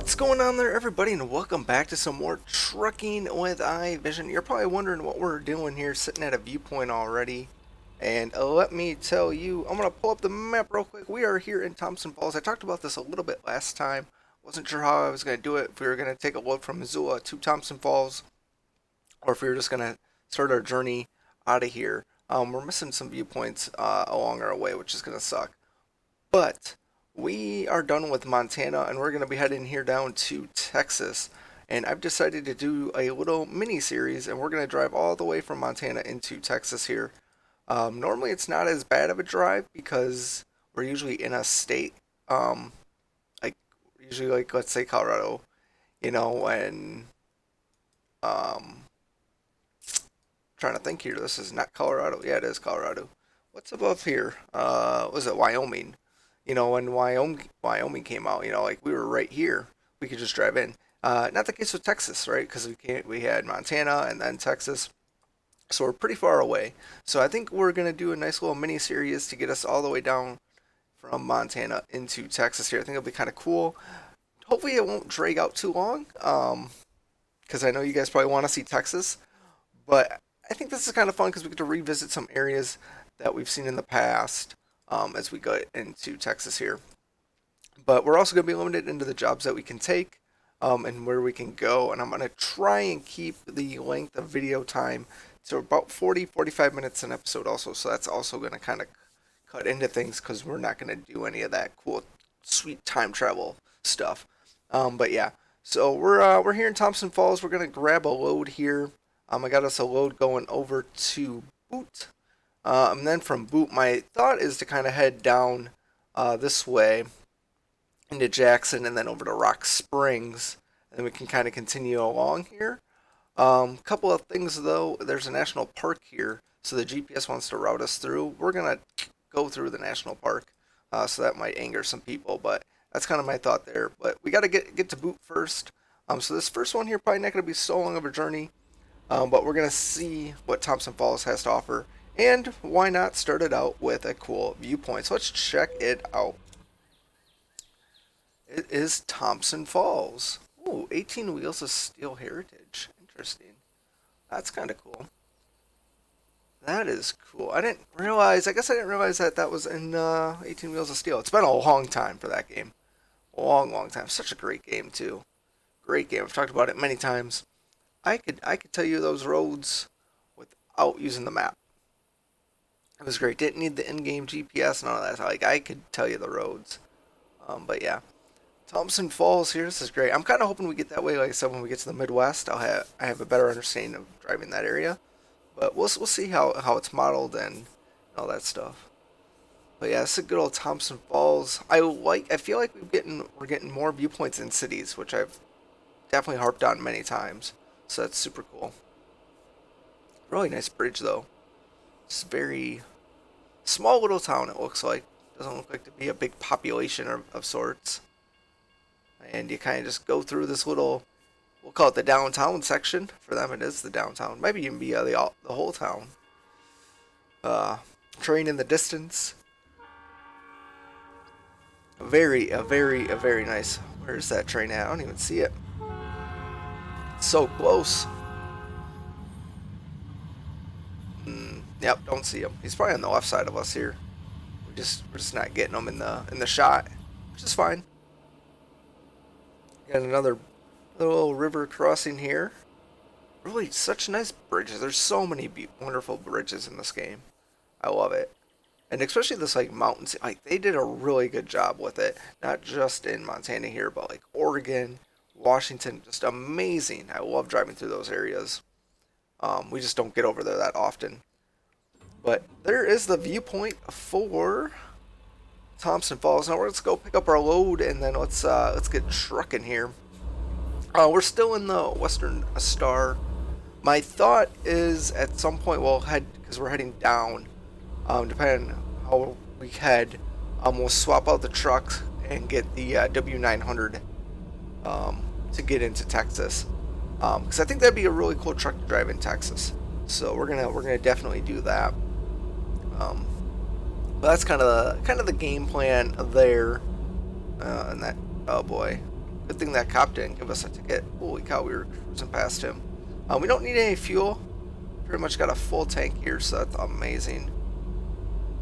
What's going on there, everybody, and welcome back to some more trucking with iVision. You're probably wondering what we're doing here, sitting at a viewpoint already. And let me tell you, I'm going to pull up the map real quick. We are here in Thompson Falls. I talked about this a little bit last time. Wasn't sure how I was going to do it, if we were going to take a load from Missoula to Thompson Falls, or if we were just going to start our journey out of here. We're missing some viewpoints along our way, which is going to suck. But we are done with Montana and we're going to be heading here down to Texas. And I've decided to do a little mini series and we're going to drive all the way from Montana into Texas here. Normally it's not as bad of a drive because we're usually in a state, like usually like let's say Colorado, and trying to think here. This is not Colorado. Yeah, it is Colorado. What's above here? Was it Wyoming? When Wyoming came out, like we were right here, we could just drive in. Not the case with Texas, right? Because we had Montana and then Texas, so we're pretty far away. So I think we're gonna do a nice little mini series to get us all the way down from Montana into Texas here. I think it'll be kind of cool. Hopefully it won't drag out too long, because I know you guys probably want to see Texas, but I think this is kind of fun because we get to revisit some areas that we've seen in the past. As we go into Texas here. But we're also going to be limited into the jobs that we can take and where we can go. And I'm going to try and keep the length of video time to about 45 minutes an episode also. So that's also going to kind of cut into things because we're not going to do any of that cool, sweet time travel stuff. But yeah, so we're here in Thompson Falls. We're going to grab a load here. I got us a load going over to Butte. And then from Butte, my thought is to kind of head down this way into Jackson and then over to Rock Springs. And we can kind of continue along here. Couple of things though, there's a national park here, so the GPS wants to route us through. We're going to go through the national park, so that might anger some people, but that's kind of my thought there. But we got to get to Butte first. So this first one here probably not going to be so long of a journey, but we're going to see what Thompson Falls has to offer. And why not start it out with a cool viewpoint? So let's check it out. It is Thompson Falls. Ooh, 18 wheels of steel heritage. Interesting. That's kind of cool. That is cool. I didn't realize, I guess I didn't realize that was in 18 wheels of steel. It's been a long time for that game. A long, long time. Such a great game too. Great game. I've talked about it many times. I could tell you those roads without using the map. It was great. Didn't need the in-game GPS and all that. Like I could tell you the roads. But yeah, Thompson Falls here. This is great. I'm kind of hoping we get that way. Like I said, when we get to the Midwest, I have a better understanding of driving that area. But we'll see how it's modeled and all that stuff. But yeah, this is a good old Thompson Falls. I feel like we're getting more viewpoints in cities, which I've definitely harped on many times. So that's super cool. Really nice bridge though. It's very small little town, it looks like. Doesn't look like to be a big population of sorts. And you kind of just go through this little, we'll call it the downtown section. For them it is the downtown. Maybe even be the whole town. Train in the distance. A very nice. Where's that train at? I don't even see it. It's so close. Yep, don't see him. He's probably on the left side of us here. We're just not getting him in the shot, which is fine. Got another little river crossing here. Really, such nice bridges. There's so many wonderful bridges in this game. I love it, and especially this like mountains. Like they did a really good job with it. Not just in Montana here, but like Oregon, Washington, just amazing. I love driving through those areas. We just don't get over there that often. But there is the viewpoint for Thompson Falls. Now let's go pick up our load and then let's get trucking here. We're still in the Western Star. My thought is at some point we'll head, because we're heading down. Depending on how we head, we'll swap out the truck and get the W900 to get into Texas. Because I think that'd be a really cool truck to drive in Texas. So we're gonna definitely do that. But that's kind of the game plan there. And that, oh boy, Good thing that cop didn't give us a ticket. Holy cow, we were cruising past him. We don't need any fuel. Pretty much got a full tank here, so that's amazing.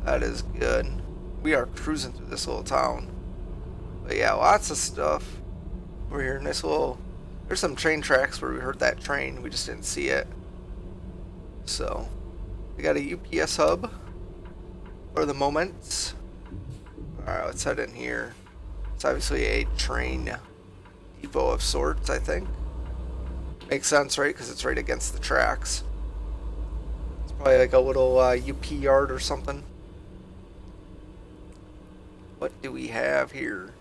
That is good. We are cruising through this little town. But yeah, lots of stuff. We're here, nice little... There's some train tracks where we heard that train. We just didn't see it. So, we got a UPS hub for the moment. Alright, let's head in here. It's obviously a train depot of sorts, I think. Makes sense, right? Because it's right against the tracks. It's probably like a little UP yard or something. What do we have here?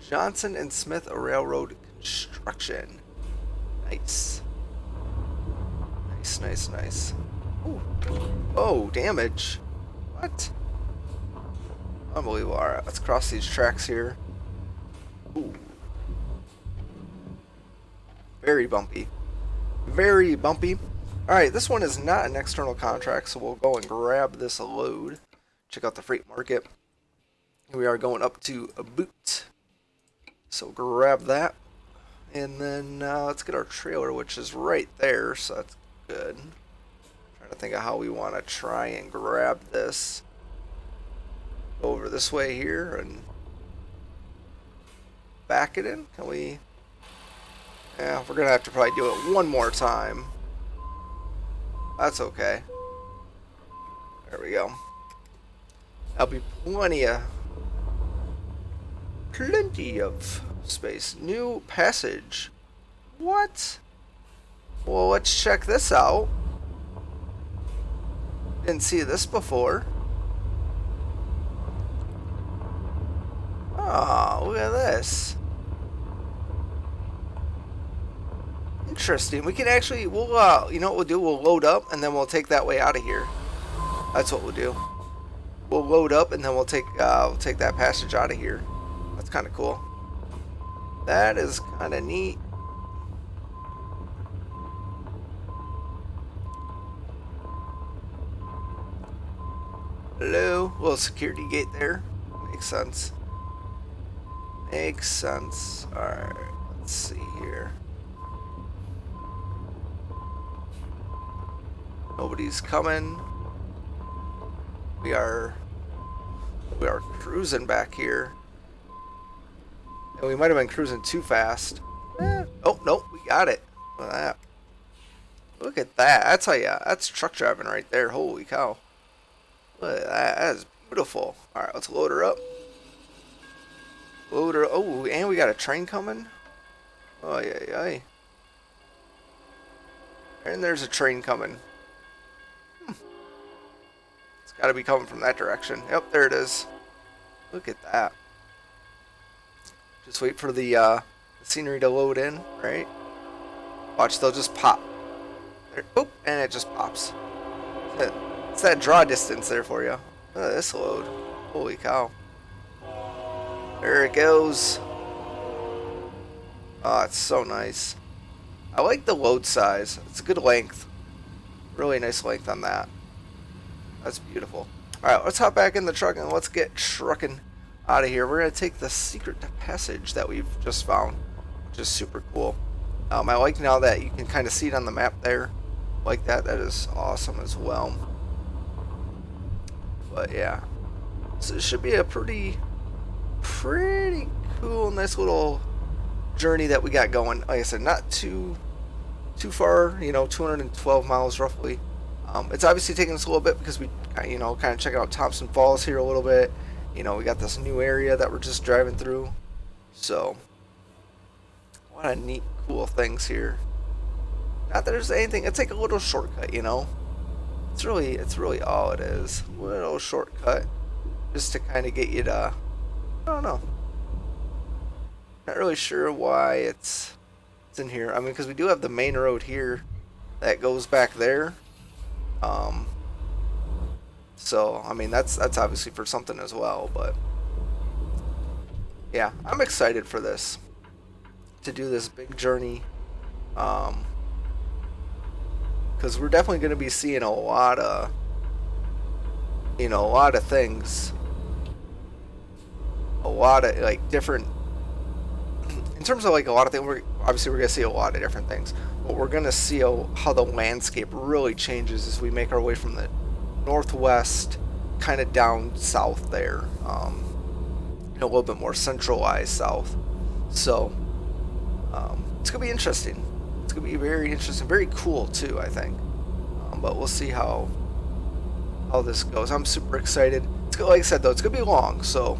Johnson and Smith Railroad Construction. Nice. Nice. Ooh. Oh, damage. What? Unbelievable. Alright, let's cross these tracks here. Ooh. Very bumpy. Very bumpy. Alright, this one is not an external contract, so we'll go and grab this load. Check out the freight market. We are going up to Butte. So grab that. And then let's get our trailer, which is right there, so that's good. Trying to think of how we want to try and grab this. Go over this way here and back it in. Can we? Yeah, we're going to have to probably do it one more time. That's okay. There we go. That'll be plenty of space. New passage. What? Well, let's check this out. Didn't see this before. Oh, look at this. Interesting. We can actually, we'll, you know what we'll do? We'll load up and then we'll take that way out of here. That's what we'll do. We'll load up and then we'll take that passage out of here. That's kind of cool. That is kind of neat. Hello, little security gate there. Makes sense. Makes sense. Alright, let's see here. Nobody's coming. We are cruising back here. And we might have been cruising too fast. Oh, nope, we got it. Look at that. Look at that. That's how you, that's truck driving right there. Holy cow. Look at that. That is beautiful. Alright, let's load her up. Load her. Oh, and we got a train coming. Oh, yeah. And there's a train coming. It's got to be coming from that direction. Yep, there it is. Look at that. Just wait for the scenery to load in, right? Watch, they'll just pop. There, boop, and it just pops. It's that draw distance there for you. Look at this load. Holy cow. There it goes. Oh, it's so nice. I like the load size. It's a good length. Really nice length on that. That's beautiful. Alright, let's hop back in the truck and let's get trucking out of here. We're going to take the secret passage that we've just found, which is super cool. I like now that you can kind of see it on the map there. Like that. That is awesome as well. But yeah. So it should be a pretty cool, nice little journey that we got going. Like I said, not too far, you know, 212 miles roughly. It's obviously taking us a little bit because we, you know, kind of checking out Thompson Falls here a little bit. You know, we got this new area that we're just driving through. So, what a neat, cool things here. Not that there's anything. It's like a little shortcut, you know. It's really all it is. A little shortcut, just to kind of get you to. I don't know. Not really sure why it's in here. I mean, because we do have the main road here that goes back there. So I mean that's obviously for something as well, but yeah, I'm excited for this, to do this big journey, because we're definitely going to be seeing a lot of, you know, a lot of things, a lot of like different in terms of like a lot of things, we're gonna see a lot of different things, but we're gonna see how the landscape really changes as we make our way from the northwest, kind of down south there, a little bit more centralized south. So it's gonna be interesting. It's gonna be very interesting, very cool too, I think. But we'll see how this goes. I'm super excited. It's like I said though, it's gonna be long, so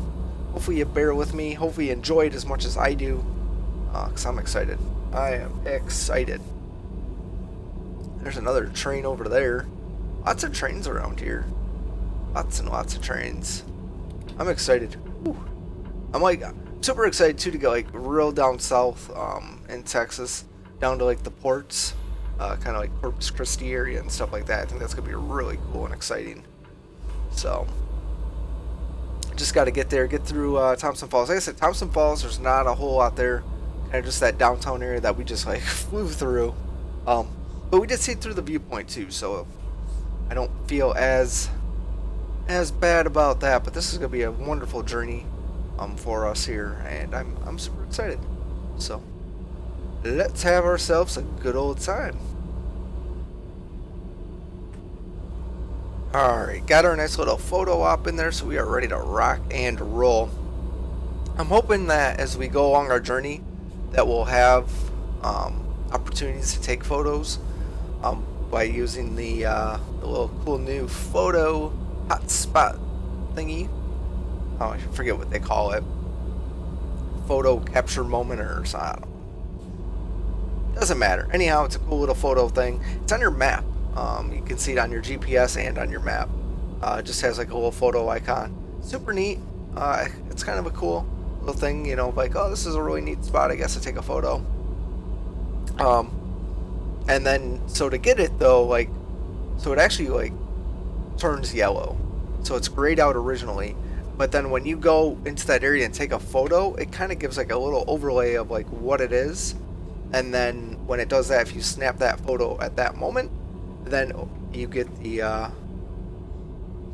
hopefully you bear with me. Hopefully you enjoy it as much as I do, because I'm excited. I am excited. There's another train over there. Lots of trains around here. Lots and lots of trains. I'm excited. Whew. I'm like super excited too to go like real down south in Texas, down to like the ports, kind of like Corpus Christi area and stuff like that. I think that's gonna be really cool and exciting. So just got to get there, get through Thompson Falls. Like I said, Thompson Falls, there's not a whole lot there. Kind of just that downtown area that we just like flew through. But we did see through the Viewpoint too, so I don't feel as bad about that. But this is gonna be a wonderful journey for us here, and I'm super excited. So let's have ourselves a good old time. Alright, got our nice little photo op in there, so we are ready to rock and roll. I'm hoping that as we go along our journey that we'll have opportunities to take photos by using the little cool new photo hotspot thingy. Oh, I forget what they call it. Photo capture moment or something. Doesn't matter. Anyhow, it's a cool little photo thing. It's on your map. You can see it on your GPS and on your map. It just has like a little photo icon. Super neat. It's kind of a cool little thing, you know, like, oh, this is a really neat spot, I guess, to take a photo. And then, so to get it though, like, so it actually like turns yellow. So it's grayed out originally, but then when you go into that area and take a photo, it kind of gives like a little overlay of like what it is. And then when it does that, if you snap that photo at that moment, then you get the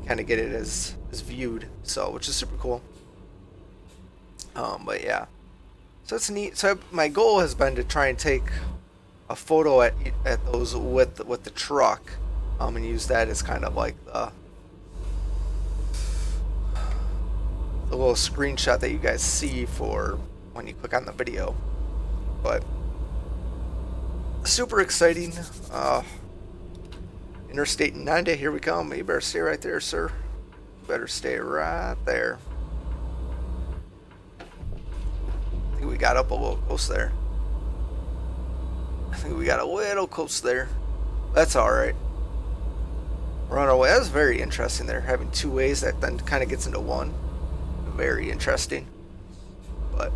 kind of get it as viewed, so which is super cool. But yeah, so it's neat. So my goal has been to try and take a photo at those with the truck, and use that as kind of like the little screenshot that you guys see for when you click on the video. But super exciting. Interstate 90, here we come. You better stay right there, sir. Better stay right there. I think we got up a little close there. I think we got a little close there. That's alright. We're on our way. That was very interesting there, having two ways that then kind of gets into one. Very interesting. But,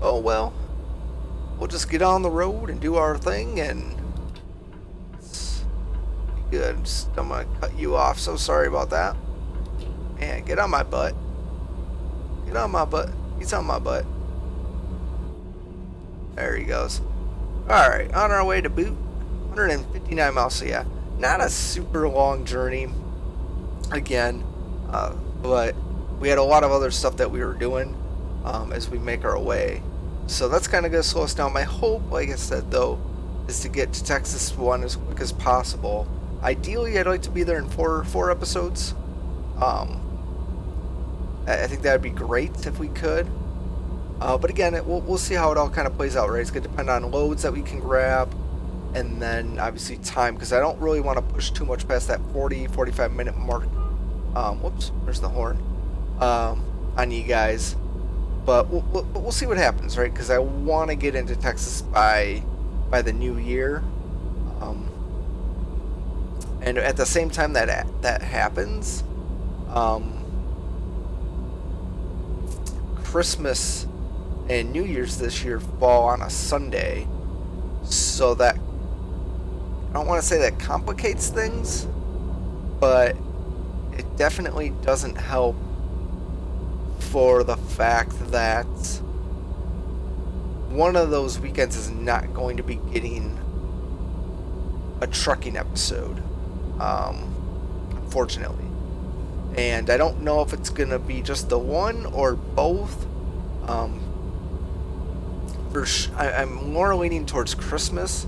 oh well. We'll just get on the road and do our thing and good. I'm gonna cut you off. So sorry about that. Man, get on my butt. Get on my butt. He's on my butt. There he goes. Alright, on our way to Butte. 159 miles. So yeah, not a super long journey. Again, but we had a lot of other stuff that we were doing as we make our way. So that's kind of gonna slow us down. My hope, like I said though, is to get to Texas 1 as quick as possible. Ideally, I'd like to be there in four episodes. I think that'd be great if we could. But again, we'll see how it all kind of plays out, right? It's going to depend on loads that we can grab, and then obviously time, because I don't really want to push too much past that 40-45 minute mark. Whoops, there's the horn. On you guys. But we'll see what happens, right? Because I want to get into Texas by the new year. And at the same time that happens, Christmas and New Year's this year fall on a Sunday, so that I don't want to say that complicates things, but it definitely doesn't help for the fact that one of those weekends is not going to be getting a trucking episode, unfortunately. And I don't know if it's gonna be just the one or both. I'm more leaning towards Christmas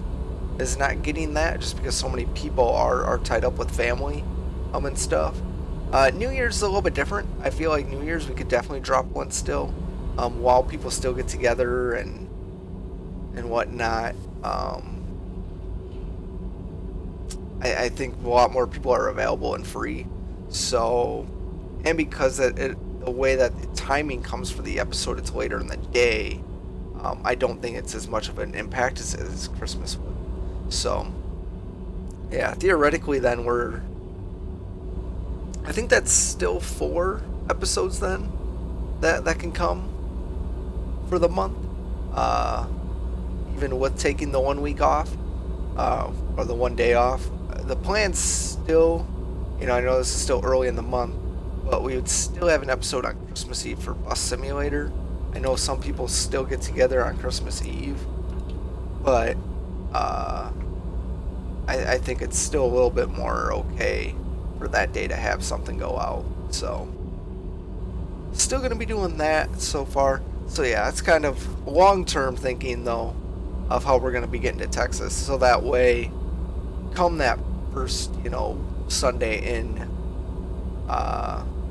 is not getting that, just because so many people are tied up with family and stuff. New Year's is a little bit different. I feel like New Year's we could definitely drop one still, while people still get together and whatnot. I think a lot more people are available and free. So, and because the way that the timing comes for the episode, it's later in the day. I don't think it's as much of an impact as Christmas would. So, yeah, theoretically, then I think that's still 4 episodes then that can come for the month, even with taking the 1 week off, or the 1 day off. The plan's still, I know this is still early in the month, but we would still have an episode on Christmas Eve for Bus Simulator. I know some people still get together on Christmas Eve, but I think it's still a little bit more okay for that day to have something go out. So, still going to be doing that so far. So yeah, it's kind of long-term thinking though of how we're going to be getting to Texas. So that way, come that first, Sunday in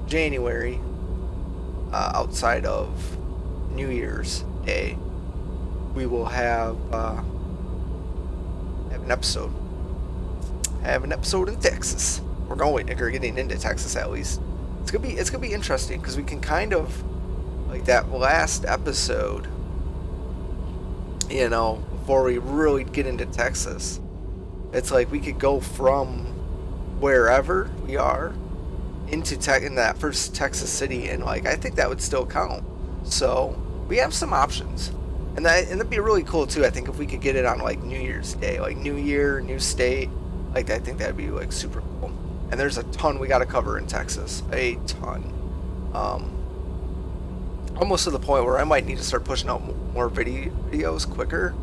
January, outside of New Year's Day, we will have an episode. Have an episode in Texas. We're getting into Texas at least. It's gonna be interesting because we can kind of, like that last episode, before we really get into Texas. It's like we could go from wherever we are into in that first Texas city, and I think that would still count. So we have some options, and that'd be really cool too. I think if we could get it on New Year's Day, New Year, new state, I think that'd be super cool. And there's a ton we got to cover in Texas, a ton. Almost to the point where I might need to start pushing out more videos quicker.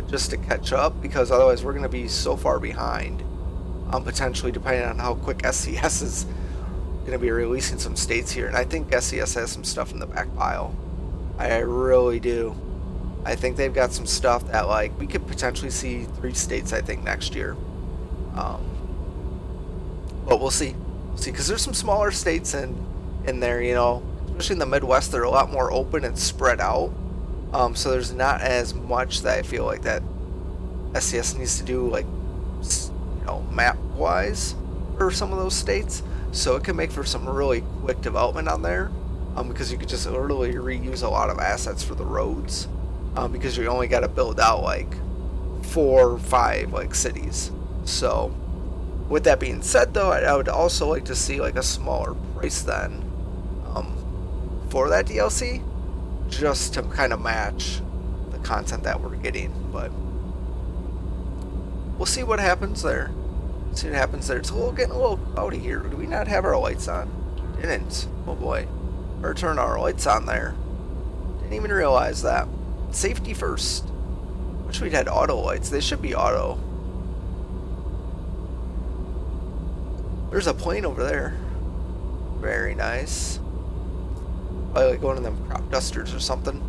Just to catch up, because otherwise we're going to be so far behind, potentially, depending on how quick SCS is going to be releasing some states here. And I think SCS has some stuff in the back pile. I really do. I think they've got some stuff that we could potentially see 3 states, I think, next year. But we'll see. Because there's some smaller states in there, especially in the Midwest. They're a lot more open and spread out. So there's not as much that I feel like that SCS needs to do, map-wise for some of those states. So it can make for some really quick development on there, because you could just literally reuse a lot of assets for the roads, because you only got to build out 4 or 5 cities. So with that being said, though, I would also like to see a smaller price then for that DLC, just to kind of match the content that we're getting. But we'll see what happens there. It's getting a little cloudy here. Do we not have our lights on? Didn't. Oh boy. Or turn our lights on there. Didn't even realize that. Safety first. Wish we'd had auto lights. They should be auto. There's a plane over there. Very nice. Probably going to them crop dusters or something.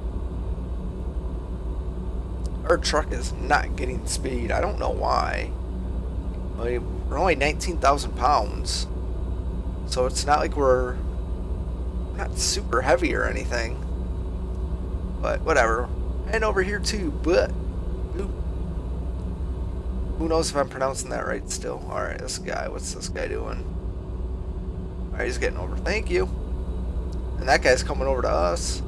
Our truck is not getting speed. I don't know why. We're only 19,000 pounds. So it's not like we're not super heavy or anything. But whatever. And over here too, Butte. Who knows if I'm pronouncing that right still. Alright, what's this guy doing? Alright, he's getting over. Thank you. And that guy's coming over to us.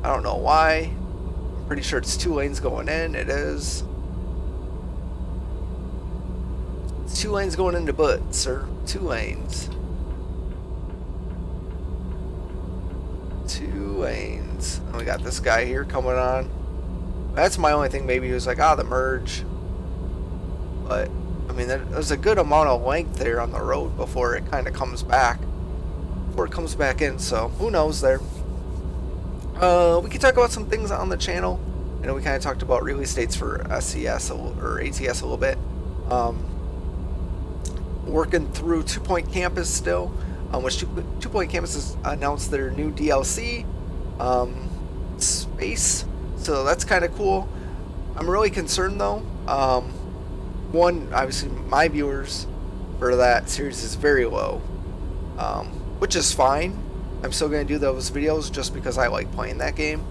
I don't know why. I'm pretty sure it's 2 lanes going in. It is. It's 2 lanes going into Butte, sir. 2 lanes. 2 lanes. And we got this guy here coming on. That's my only thing. Maybe he was the merge. But, I mean, there's a good amount of length there on the road before it kind of comes back. Before it comes back in, so who knows there. We can talk about some things on the channel. I know we kind of talked about release dates for SCS or ATS a little bit. Working through 2 Point Campus still, which 2 Point Campus has announced their new DLC, Space So that's kind of cool. I'm really concerned though. One, obviously, my viewers for that series is very low, which is fine. I'm still going to do those videos just because I like playing that game.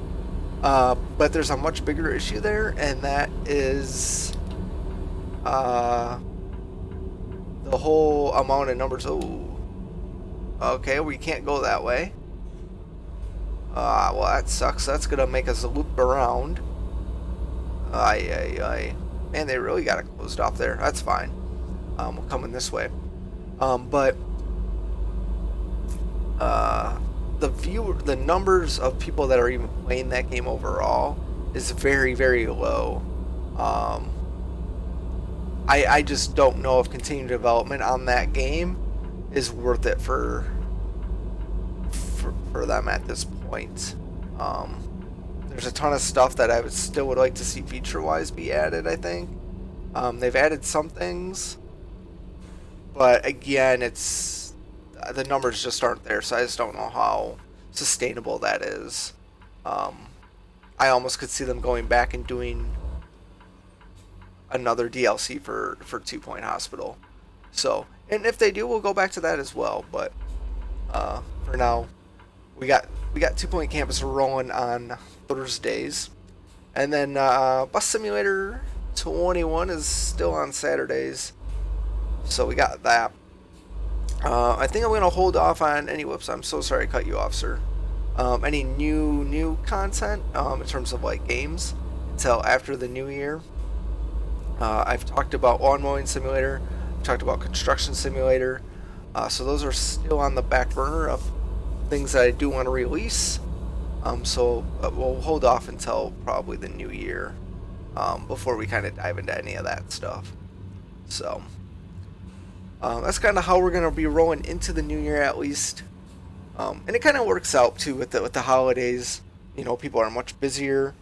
But there's a much bigger issue there, and that is the whole amount of numbers. Oh, okay, we can't go that way. Well, that sucks. That's going to make us loop around. Aye. Man, they really got it closed off there. That's fine. We're coming this way. But the numbers of people that are even playing that game overall is very, very low. I just don't know if continued development on that game is worth it for them at this point. There's a ton of stuff that I still would like to see feature-wise be added, I think. They've added some things, but again, it's the numbers just aren't there, so I just don't know how sustainable that is. I almost could see them going back and doing another DLC for 2 Point Hospital. So, and if they do, we'll go back to that as well. But for now, we got 2 Point Campus rolling on Thursdays, and then Bus Simulator 21 is still on Saturdays. So we got that. I think I'm gonna hold off on any. Whoops! I'm so sorry, I cut you off, sir. Any new content in terms of like games until after the new year. I've talked about Lawn Mowing Simulator. I've talked about Construction Simulator. So those are still on the back burner of things that I do want to release. So we'll hold off until probably the new year before we kind of dive into any of that stuff. So that's kind of how we're going to be rolling into the new year, at least. And it kind of works out too with the holidays. You know, people are much busier.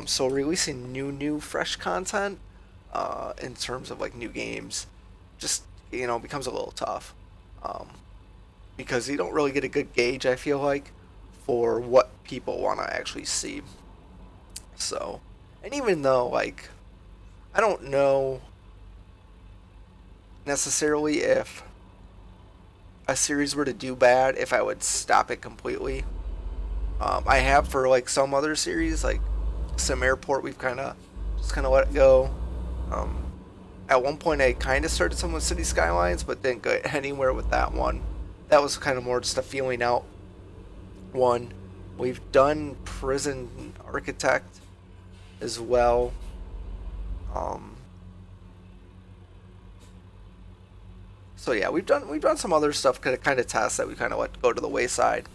So releasing new fresh content in terms of like new games just, you know, becomes a little tough. Because you don't really get a good gauge, I feel like, for what people want to actually see. So, and even though, like, I don't know necessarily if a series were to do bad, if I would stop it completely. I have for, like, some other series, like Sim Airport, we've kind of let it go. At one point, I kind of started some with City Skylines, but didn't go anywhere with that one. That was kind of more just a feeling out one. We've done Prison Architect as well. So yeah, we've done some other stuff kind of tests that we kind of let go to the wayside.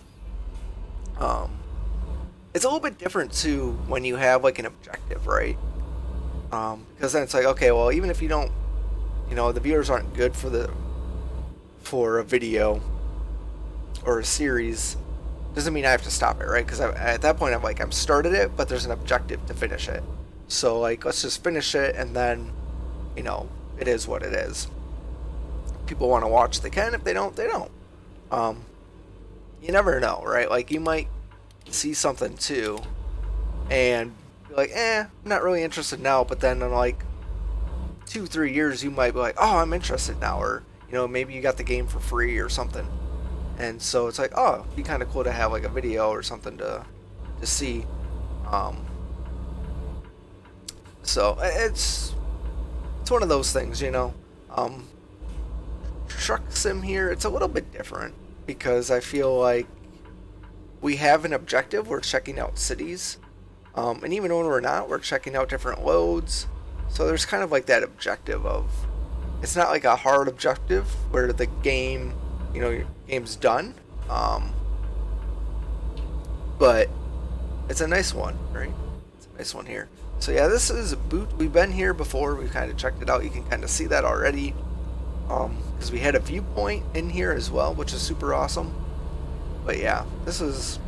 It's a little bit different too when you have like an objective, right? Because then it's like, okay, well, even if you don't, you know, the viewers aren't good for a video or a series, doesn't mean I have to stop it, right? Because at that point, I'm started it, but there's an objective to finish it. So like, let's just finish it, and then, you know, it is what it is. If people want to watch, they can. If they don't, they don't. You never know, right? Like, you might see something too, and be like, I'm not really interested now. But then in like 2-3 years, you might be like, oh, I'm interested now, or you know, maybe you got the game for free or something. And so it's like, oh, it'd be kind of cool to have like a video or something to see. So it's one of those things, you know. Truck Sim here, it's a little bit different because I feel like we have an objective. We're checking out cities, and even when we're not, we're checking out different loads. So there's kind of like that objective of, it's not like a hard objective where the game, you know, your game's done, but it's a nice one, right? It's a nice one here. So yeah, this is Butte. We've been here before. We've kind of checked it out. You can kind of see that already, because we had a Viewpoint in here as well, which is super awesome. But yeah, this is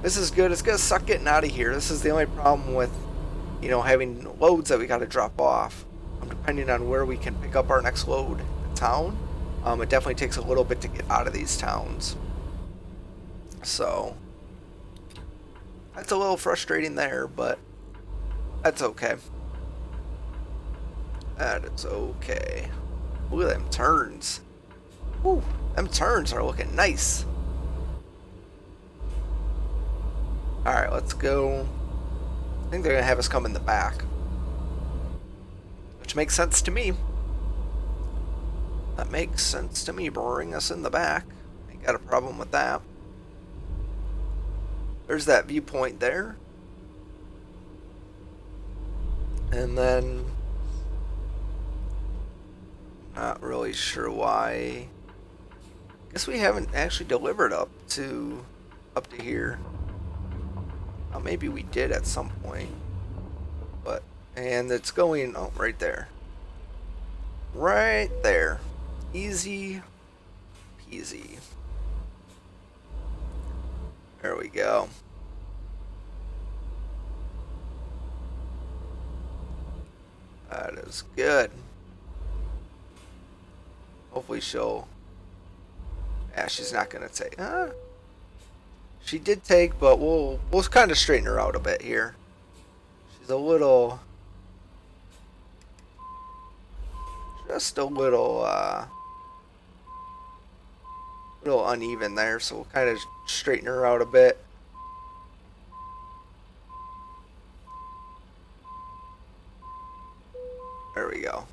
good. It's gonna suck getting out of here. This is the only problem with, you know, having loads that we got to drop off. Depending on where we can pick up our next load in town. It definitely takes a little bit to get out of these towns. So That's a little frustrating there, but that's okay. That is okay. Look at them turns. Woo, them turns are looking nice. Alright, let's go. I think they're going to have us come in the back. Which makes sense to me. That makes sense to me, bring us in the back. Ain't got a problem with that. There's that viewpoint there. And then... not really sure why. Guess we haven't actually delivered up to here. Maybe we did at some point. But, and it's going, oh, right there. Right there. Easy peasy. There we go. That is good. Hopefully she'll... yeah, she's not gonna take... she did take, but we'll kind of straighten her out a bit here. She's a little... just a little uneven there, so we'll kind of straighten her out a bit. There we go.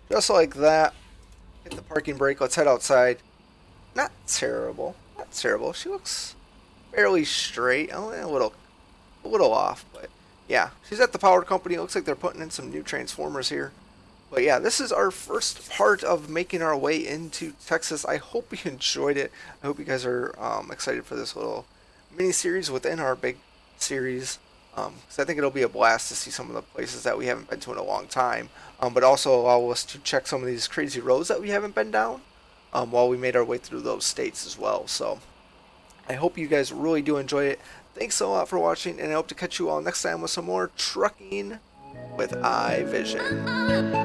Just like that. Hit the parking brake. Let's head outside. Not terrible. Not terrible. She looks fairly straight. Oh, a little off, but yeah. She's at the power company. It looks like they're putting in some new transformers here. But yeah, this is our first part of making our way into Texas. I hope you enjoyed it. I hope you guys are excited for this little mini-series within our big series. Because I think it'll be a blast to see some of the places that we haven't been to in a long time. But also allow us to check some of these crazy roads that we haven't been down while we made our way through those states as well. So I hope you guys really do enjoy it. Thanks a lot for watching, and I hope to catch you all next time with some more trucking with iVision.